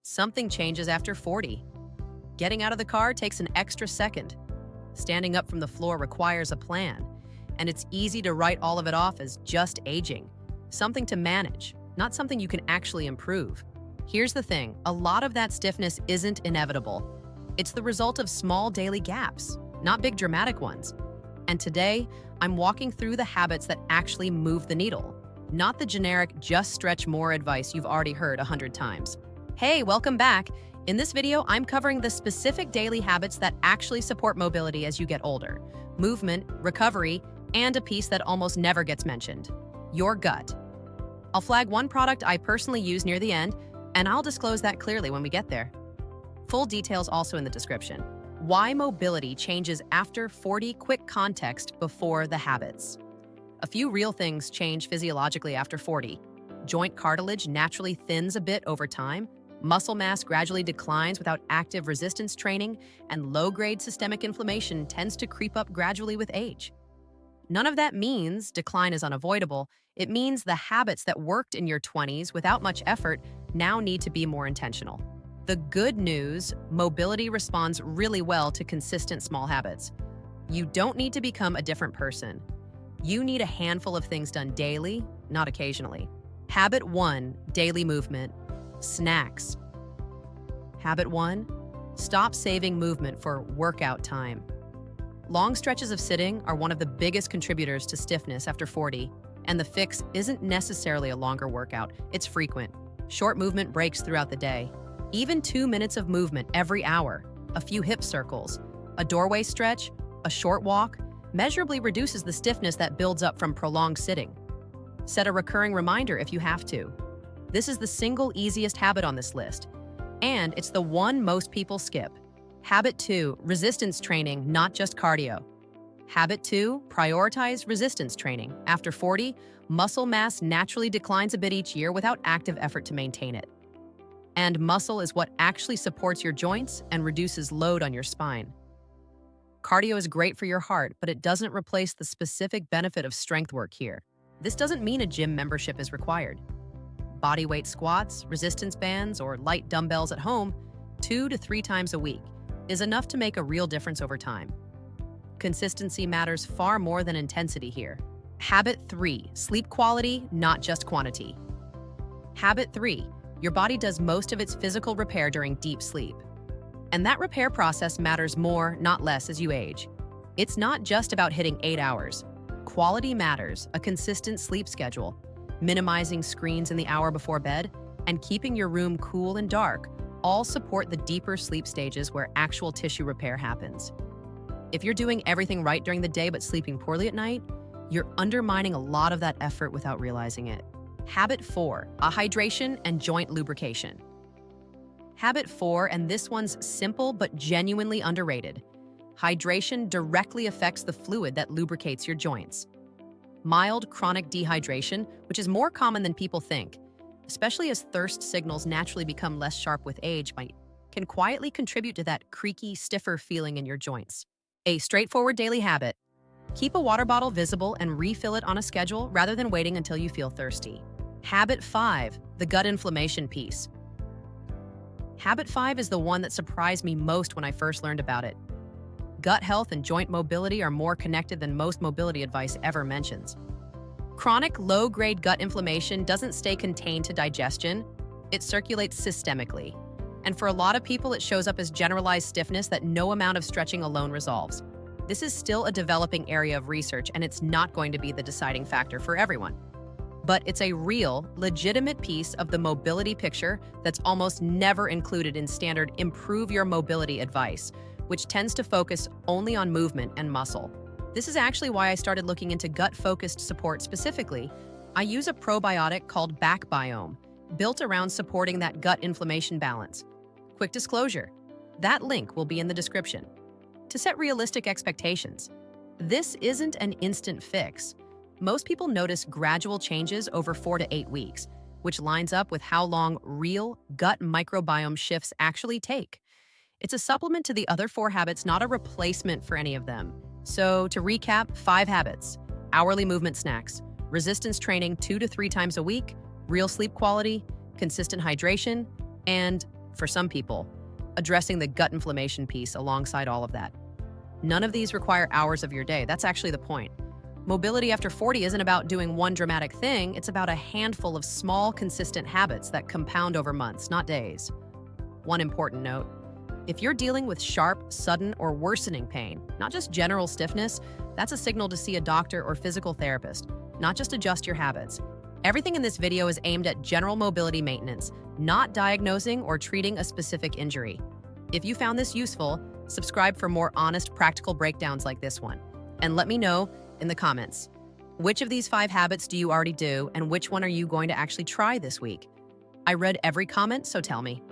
Something changes after 40. Getting out of the car takes an extra second. Standing up from the floor requires a plan. And it's easy to write all of it off as just aging. Something to manage, not something you can actually improve. Here's the thing, a lot of that stiffness isn't inevitable. It's the result of small daily gaps, not big dramatic ones. And today, I'm walking through the habits that actually move the needle, not the generic just stretch more advice you've already heard 100 times. Hey, welcome back. In this video, I'm covering the specific daily habits that actually support mobility as you get older, movement, recovery, and a piece that almost never gets mentioned, your gut. I'll flag one product I personally use near the end, and I'll disclose that clearly when we get there. Full details also in the description. Why mobility changes after 40, quick context before the habits. A few real things change physiologically after 40. Joint cartilage naturally thins a bit over time, muscle mass gradually declines without active resistance training, and low-grade systemic inflammation tends to creep up gradually with age. None of that means decline is unavoidable. It means the habits that worked in your 20s without much effort now need to be more intentional. The good news, mobility responds really well to consistent small habits. You don't need to become a different person. You need a handful of things done daily, not occasionally. Habit 1, daily movement. Snacks. Habit 1, stop saving movement for workout time. Long stretches of sitting are one of the biggest contributors to stiffness after 40, and the fix isn't necessarily a longer workout, it's frequent. Short movement breaks throughout the day. Even 2 minutes of movement every hour, a few hip circles, a doorway stretch, a short walk, measurably reduces the stiffness that builds up from prolonged sitting. Set a recurring reminder if you have to. This is the single easiest habit on this list, and it's the one most people skip. Habit 2, resistance training, not just cardio. Habit 2, prioritize resistance training. After 40, muscle mass naturally declines a bit each year without active effort to maintain it. And muscle is what actually supports your joints and reduces load on your spine. Cardio is great for your heart, but it doesn't replace the specific benefit of strength work here. This doesn't mean a gym membership is required. Bodyweight squats, resistance bands, or light dumbbells at home 2 to 3 times a week is enough to make a real difference over time. Consistency matters far more than intensity here. Habit 3, sleep quality, not just quantity. Habit 3, your body does most of its physical repair during deep sleep. And that repair process matters more, not less, as you age. It's not just about hitting 8 hours. Quality matters, a consistent sleep schedule, minimizing screens in the hour before bed, and keeping your room cool and dark all support the deeper sleep stages where actual tissue repair happens. If you're doing everything right during the day but sleeping poorly at night, you're undermining a lot of that effort without realizing it. Habit 4, hydration and joint lubrication. Habit 4, and this one's simple but genuinely underrated. Hydration directly affects the fluid that lubricates your joints. Mild chronic dehydration, which is more common than people think, especially as thirst signals naturally become less sharp with age, can quietly contribute to that creaky, stiffer feeling in your joints. A straightforward daily habit. Keep a water bottle visible and refill it on a schedule rather than waiting until you feel thirsty. Habit 5, the gut inflammation piece. Habit 5 is the one that surprised me most when I first learned about it. Gut health and joint mobility are more connected than most mobility advice ever mentions. Chronic low-grade gut inflammation doesn't stay contained to digestion, it circulates systemically. And for a lot of people, it shows up as generalized stiffness that no amount of stretching alone resolves. This is still a developing area of research, and it's not going to be the deciding factor for everyone. But it's a real, legitimate piece of the mobility picture that's almost never included in standard improve your mobility advice, which tends to focus only on movement and muscle. This is actually why I started looking into gut-focused support specifically. I use a probiotic called BackBiome, built around supporting that gut inflammation balance. Quick disclosure, that link will be in the description. To set realistic expectations, this isn't an instant fix. Most people notice gradual changes over 4 to 8 weeks, which lines up with how long real gut microbiome shifts actually take. It's a supplement to the other 4 habits, not a replacement for any of them. So to recap, 5 habits: hourly movement snacks, resistance training 2 to 3 times a week, real sleep quality, consistent hydration, and for some people, addressing the gut inflammation piece alongside all of that. None of these require hours of your day. That's actually the point. Mobility after 40 isn't about doing one dramatic thing, it's about a handful of small, consistent habits that compound over months, not days. One important note: if you're dealing with sharp, sudden, or worsening pain, not just general stiffness, that's a signal to see a doctor or physical therapist, not just adjust your habits. Everything in this video is aimed at general mobility maintenance, not diagnosing or treating a specific injury. If you found this useful, subscribe for more honest, practical breakdowns like this one. And let me know in the comments, which of these 5 habits do you already do, and which one are you going to actually try this week? I read every comment, so tell me.